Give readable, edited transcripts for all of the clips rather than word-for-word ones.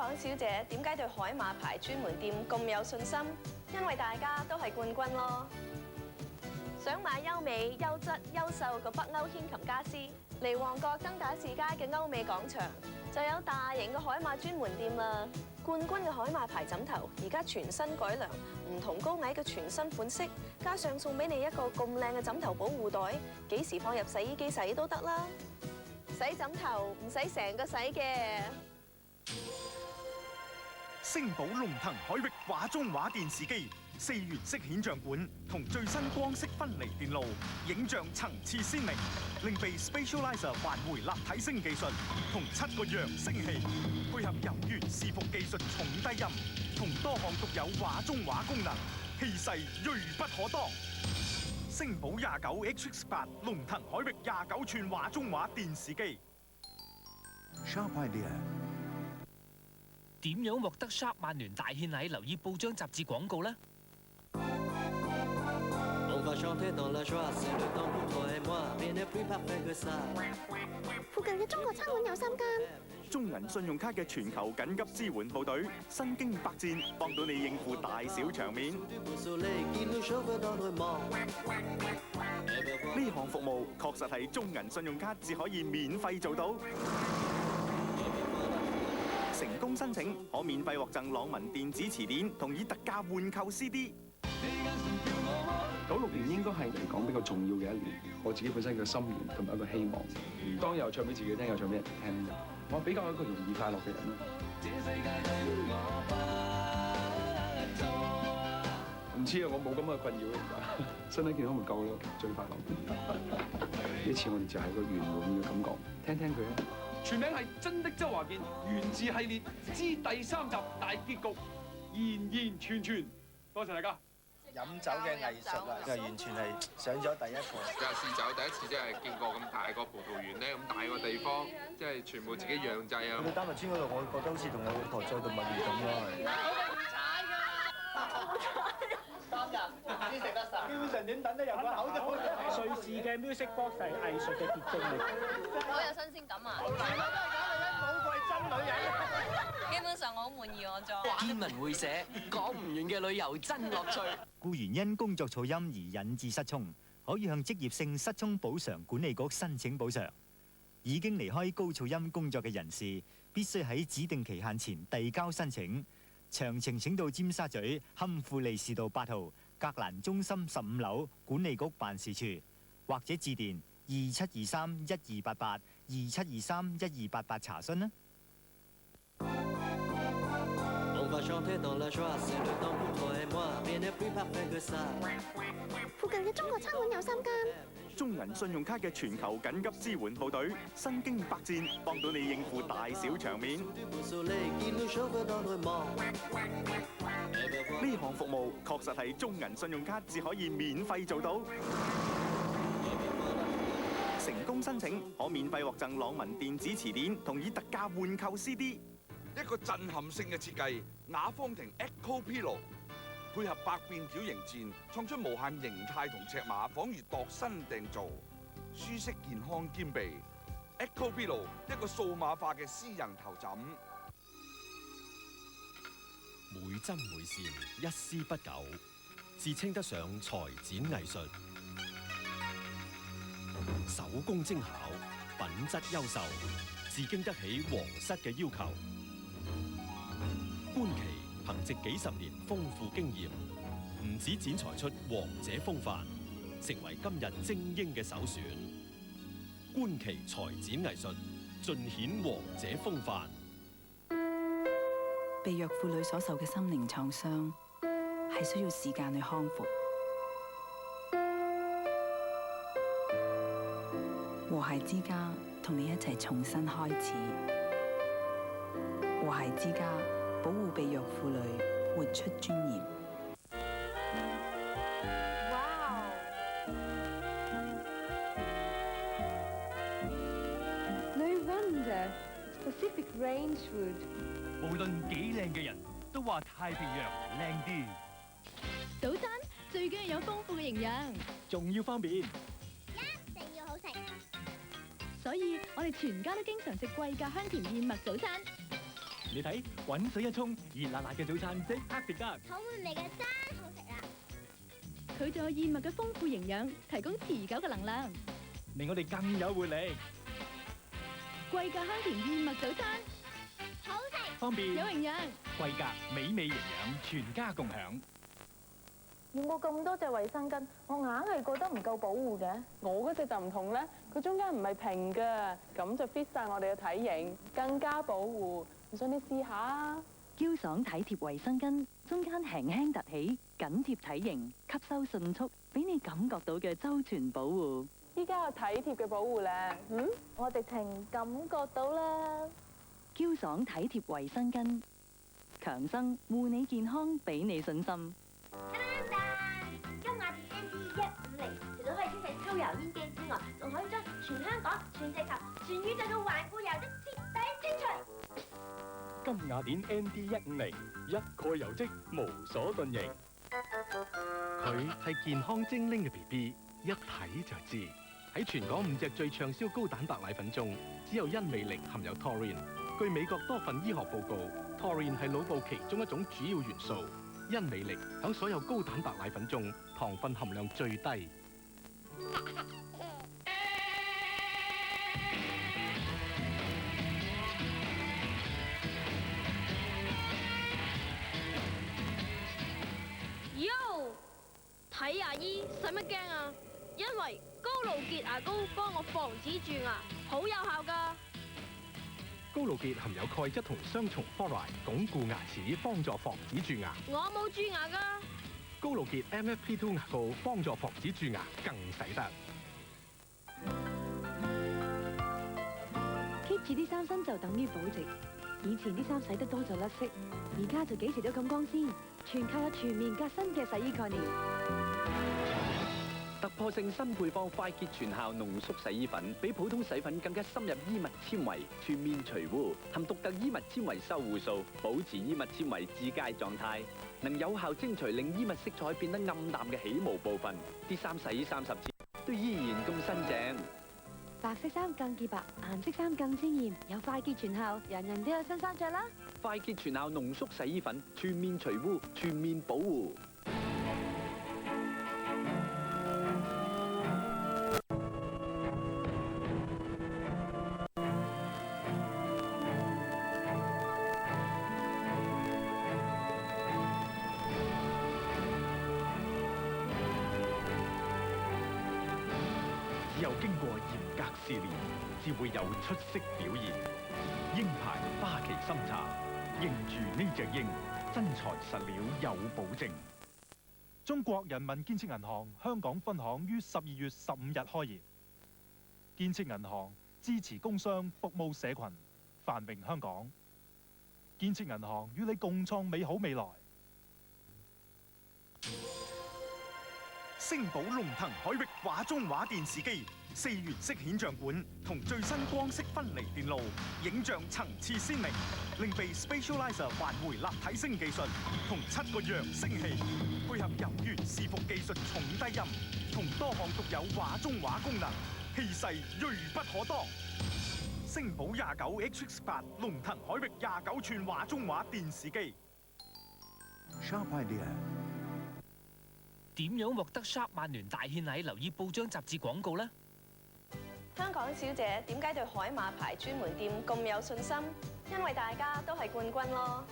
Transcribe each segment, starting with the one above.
港小姐點解對海馬牌專門店咁有信心？因為大家都係冠軍咯。想買優美、優質、優秀嘅北歐牽琴家私，嚟旺角登打士街嘅歐美廣場就有大型嘅海馬專門店啦。冠軍嘅海馬牌枕頭而家全新改良，唔同高矮嘅全新款式，加上送俾你一個咁靚嘅枕頭保護袋，幾時放入洗衣機洗都得啦。洗枕頭唔使成個洗嘅。星寶龍騰海域畫中畫電視機，4原色顯像管同最新光色分離電路，影像層次鮮明，令被 Spatializer 環迴立體聲技術同7個揚聲器，配合有源視伏技術重低音，同多項獨有畫中畫功能，氣勢銳不可當。星寶29 HX8 龍騰海域29寸畫中畫電視機。Sharp idea。點樣獲得 Sharp 曼聯大獻禮？留意報章雜誌廣告啦！附近嘅中國餐館有3間。中銀信用卡嘅全球緊急支援部隊，身經百戰，幫到你應付大小場面。呢項服務確實係中銀信用卡至可以免費做到。成功申請可免費獲贈朗文電子詞典同以特價換購 CD。96年應該係嚟講比較重要嘅一年，我自己本身嘅心願同埋一個希望。當有唱俾自己聽，有唱俾人聽，我比較一個容易快樂嘅人啦。唔知啊，我冇咁嘅困擾而家，身體健康咪夠咯，最快樂。呢次我哋就係個圓滿嘅感覺，聽聽佢啊。全名係真的周華健源自系列之第3集大結局，言言傳傳。多謝大家。飲酒嘅藝術啊，就完全係上咗第一課。就係試酒，第一次真係見過咁大個葡萄園咧，咁大個地方，即係全部自己釀製啊。去丹麥村嗰度，我覺得好似同我老婆再度蜜月咁咯。好踩㗎！3日先食得晒，基本上點等都入個口度。瑞士嘅 music box 係藝術嘅結晶嚟。好有新鮮感啊！好難都係咁嘅，寶貴真女人。基本上我好滿意我做。天文會寫講唔完嘅旅遊真樂趣。僱員因工作噪音而引致失聰，可以向職業性失聰補償管理局申請補償。已經離開高噪音工作嘅人士，必須喺指定期限前遞交申請。詳情請到尖沙咀堪富利士道8號格蘭中心15樓管理局辦事處，或者致電27231288 27231288查詢啦。附近嘅中國餐館有3間。中銀信用卡嘅全球緊急支援部隊，身經百戰，幫到你應付大小場面。呢項服務確實係中銀信用卡至可以免費做到。成功申請可免費獲贈朗文電子詞典同以特價換購 CD。一個震撼性嘅設計，雅芳庭 Echo Pillow 配合百變矯形墊，創出無限形態同尺碼，仿如度身訂造，舒適健康兼備。Echo Pillow 一個數碼化嘅私人頭枕，每針每線一絲不苟，自稱得上裁剪藝術，手工精巧，品質優秀，自經得起皇室嘅要求。官旗憑藉幾十年豐富經驗，唔止剪裁出王者風範，成為今日精英嘅首選。官旗裁剪藝術，盡顯王者風範。被虐婦女所受嘅心靈創傷，係需要時間去康復。和諧之家同你一齊重新開始。和諧之家。保護被虐婦女，活出尊嚴。哇！Pacific Rangewood。無論幾靚嘅人都話太平洋靚啲。早餐最緊要有豐富嘅營養，仲要方便，一定要好食。所以我哋全家都經常食貴價香甜燕麥早餐。你睇，滾水一沖，熱辣辣嘅早餐即刻食得。草莓味嘅真好食啦！佢仲有燕麥嘅豐富營養，提供持久嘅能量，令我哋更有活力。貴價香甜燕麥早餐，好食方便有營養，貴價美味營養，全家共享。用過咁多隻衛生巾，我硬係覺得唔夠保護嘅。我嗰隻就唔同咧，佢中間唔係平嘅，咁就 fit 晒我哋嘅體型，更加保護。唔信你試下啊！嬌爽體貼衛生巾，中間輕輕凸起，緊貼體型，吸收迅速，俾你感覺到嘅周全保護。依家有體貼嘅保護咧，我直情感覺到啦。嬌爽體貼衛生巾，強生護你健康，俾你信心。金雅典 NT150，除咗可以清洗抽油煙機之外，仲可以將全香港、全地球、全宇宙嘅環固油質徹底清除。金雅典 NT150，一蓋油漬無所遁形。佢係健康精靈嘅 BB， 一睇就知。喺全港5隻最暢銷高蛋白奶粉中，只有茵美力含有 taurine。據美國多份醫學報告 ，taurine 係腦部其中一種主要元素。茵美力響所有高蛋白奶粉中，糖分含量最低。喲，睇牙醫使乜驚啊？因為高露潔牙膏幫我防止蛀牙，好有效㗎。高露潔含有鈣質同雙重 fluoride， 鞏固牙齒，幫助防止蛀牙。我冇蛀牙㗎。高露潔 MFP2 牙膏幫助防止蛀牙，更使得。keep 住啲衫新就等於保值。以前啲衫洗得多就甩色，而家就幾時都咁光鮮，全靠有全面革新嘅洗衣概念。突破性新配方快潔全效濃縮洗衣粉，比普通洗粉更加深入衣物纖維，全面除污，含獨特衣物纖維修護素，保持衣物纖維至佳狀態，能有效清除令衣物色彩變得暗淡嘅起毛部分。啲衫洗30次都依然咁新淨。白色衫更潔白，顏色衫更鮮豔，有快潔全效，人人都有新衫着啦！快潔全效濃縮洗衣粉，全面除污，全面保護。只有經過嚴格試煉，至會有出色表現。鷹牌花旗參茶，認住呢隻鷹，真材實料有保證。中國人民建設銀行香港分行於12月15日開業。建設銀行支持工商，服務社群，繁榮香港。建設銀行與你共創美好未來。星寶龍騰海域畫中畫電視機4元式顯像管同最新光色分離電路，影像層次鮮明，另被 Spatializer 環迴立體聲技術同7個揚聲器，配合有源伺服技術重低音，同多項獨有畫中畫功能，氣勢銳不可當。星寶29 HX8 龍騰海域29寸畫中畫電視機。Sharp idea。點樣獲得 Sharp 曼聯大獻禮？留意報章雜誌廣告啦！香港小姐點解對海馬牌專門店咁有信心？因為大家都係冠軍咯。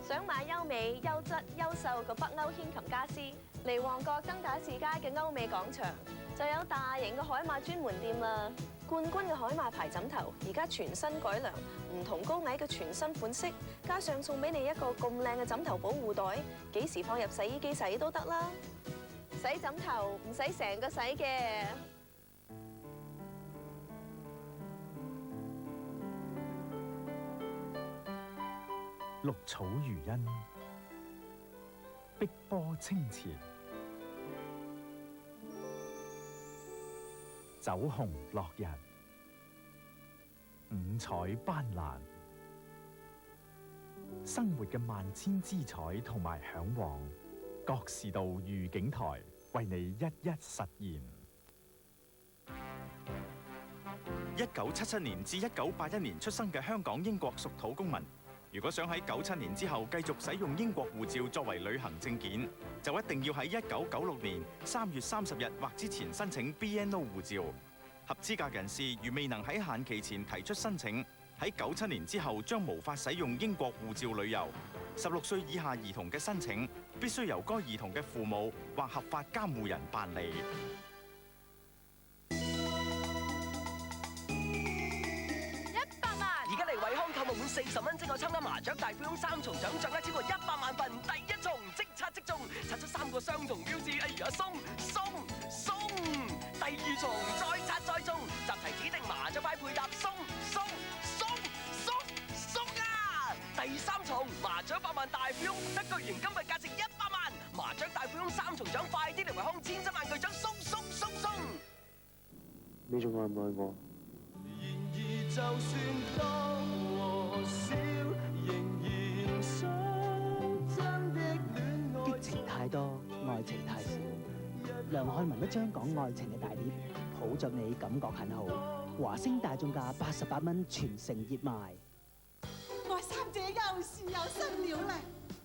想買優美、優質、優秀嘅北歐牽琴家私，嚟旺角登打士街嘅歐美廣場就有大型嘅海馬專門店啦。冠軍嘅海馬牌枕頭，而家全新改良，唔同高矮嘅全新款式，加上送俾你一個咁靚嘅枕頭保護袋，幾時放入洗衣機洗都得啦。洗枕頭唔使成個洗嘅。綠草如茵，碧波清澈，酒紅落日，五彩斑斕，生活嘅萬千姿彩同埋嚮往，各視道愉景台為你一一實現。1977年至1981年出生嘅香港英國屬土公民，如果想喺97年之後繼續使用英國護照作為旅行證件，就一定要喺1996年3月30日或之前申請 BNO 護照。合資格人士如未能喺限期前提出申請，喺97年之後將無法使用英國護照旅遊。16歲以下兒童嘅申請必須由該兒童嘅父母或合法監護人辦理。40蚊即可參加麻雀大富翁3重獎，獎得超過100萬份，第1重即測即中，拆出3個相同標誌，哎呀鬆！第2重再拆再中，集齊指定麻雀牌配搭，鬆啊！第3重麻雀100萬大富翁得巨型金幣價值100萬，麻雀大富翁3重獎快啲嚟圍空千7萬巨獎，鬆！你仲愛唔愛我？然而就算多和少，仍然想真的戀愛。激情太多，愛情太少。梁漢文一張講愛情嘅大碟，抱着你感覺很好。華星大眾價88蚊，全城熱賣。我三姐又是有新料咧，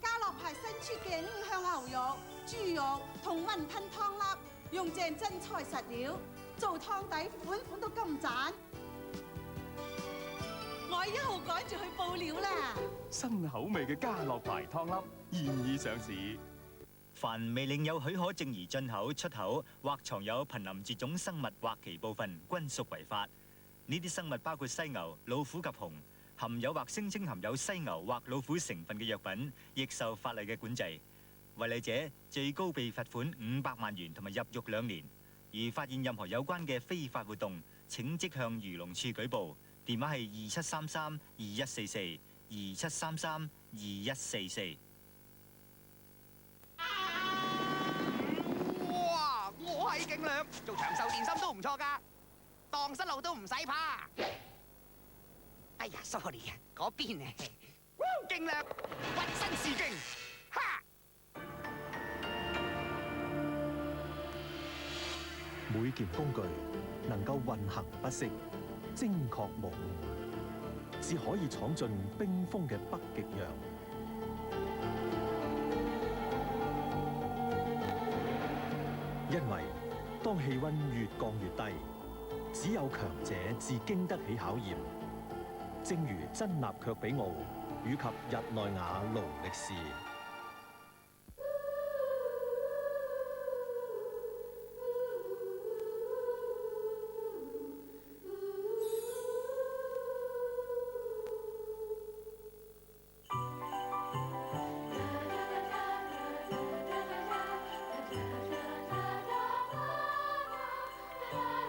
家樂牌新出嘅五香牛肉、豬肉同雲吞湯粒，用正真材實料做湯底，款都咁讚。我1號趕住去報料啦！新口味嘅家樂牌湯粒現已上市。凡未領有許可證而進口、出口或藏有瀕臨絕種生物或其部分，均屬違法。呢啲生物包括犀牛、老虎及熊，含有或聲稱含有犀牛或老虎成分嘅藥品，亦受法例嘅管制。違例者最高被罰款500萬元同埋入獄2年。而發現任何有關嘅非法活動，請即向漁農處舉報。電話係2733-2144 2733-2144。哇！我係勁良，做長壽電心都唔錯㗎，蕩失路都唔使怕。哎呀 ，sorry 啊，嗰邊啊，勁良，渾身是勁，哈！每件工具能夠運行不息，精確無誤，只可以闖進冰封嘅北極洋。因為當氣溫越降越低，只有強者至經得起考驗。正如真納卻比奧以及日內瓦勞力士。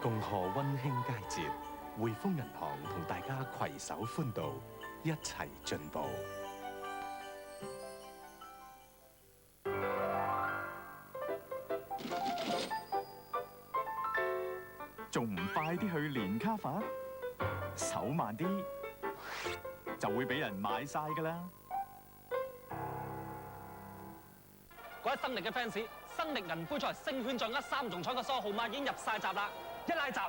恭賀溫馨佳節，匯豐銀行同大家攜手歡度，一齊進步。仲唔快啲去連卡佛？手慢啲，就會俾人買晒㗎啦！各位新力嘅 fans，新力銀杯賽星圈獎3重彩嘅所有號碼已經入晒閘啦！一拉閘，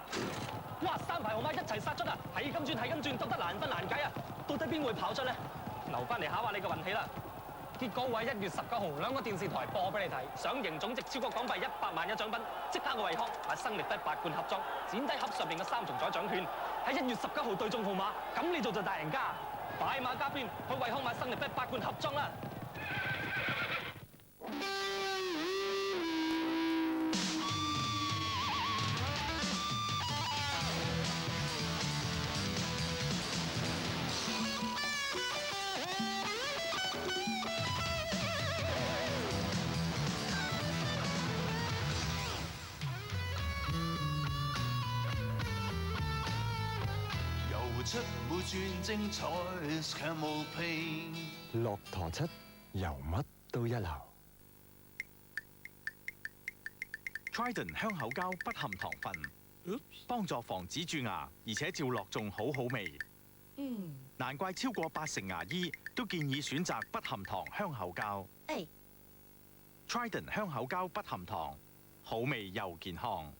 哇！3排號碼一齊殺出啊！係咁轉，鬥得難分難解啊！到底邊會跑出咧？留翻嚟考下你嘅運氣啦！結果會喺1月19號2個電視台播俾你睇，想贏總值超過港幣100萬嘅獎品，即刻嘅惠康買生力低8罐盒裝，剪低盒上邊嘅3重彩獎券，喺1月19號對中號碼，咁你做就大贏家！大馬加鞭去惠康買生力低8罐盒裝啦！出每轉精彩，強無拼。駱駝漆由乜都一流。Trident 香口膠不含糖分，幫助防止蛀牙，而且照落仲好好味。難怪超過80牙醫都建議選擇不含糖香口膠。Trident 香口膠不含糖，好味又健康。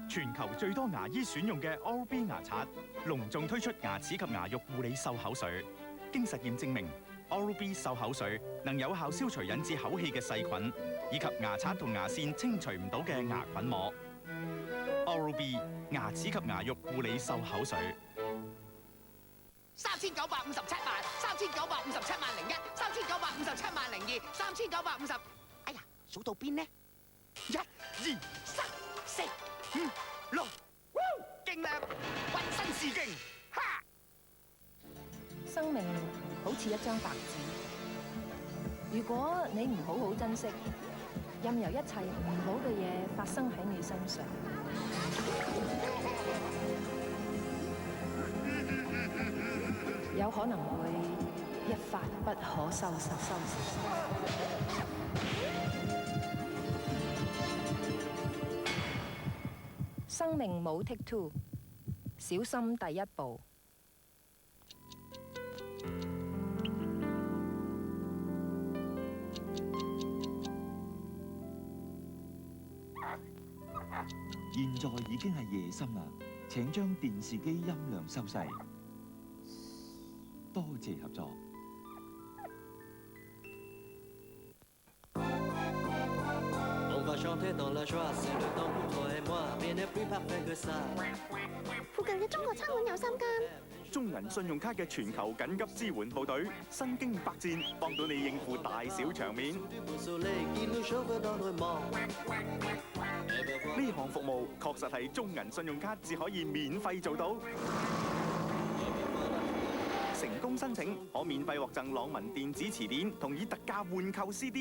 全球最多牙醫選用嘅 Oral-B 牙刷，隆重推出牙齒及牙肉護理漱口水。經實驗證明 ，Oral-B 漱口水能有效消除引致口氣嘅細菌，以及牙刷同牙線清除唔到嘅牙菌膜。Oral-B 牙齒及牙肉護理漱口水。3957,3,957,001，3,957,002，3,957,002，哎呀，數到邊呢？1、2、3、4、5、6，勁量，渾身是勁，哈！生命好似一張白紙，如果你唔好好珍惜，任由一切唔好嘅嘢發生喺你身上，有可能會一發不可收拾。生命冇 take two， 小心第一步。現在已經係夜深啦，請將電視機音量收細。多謝合作。附近嘅中國餐館有3間。中銀信用卡嘅全球緊急支援部隊，身經百戰，幫到你應付大小場面。呢項服務確實係中銀信用卡至可以免費做到。成功申請可免費獲贈朗文電子詞典，同以特價換購 CD。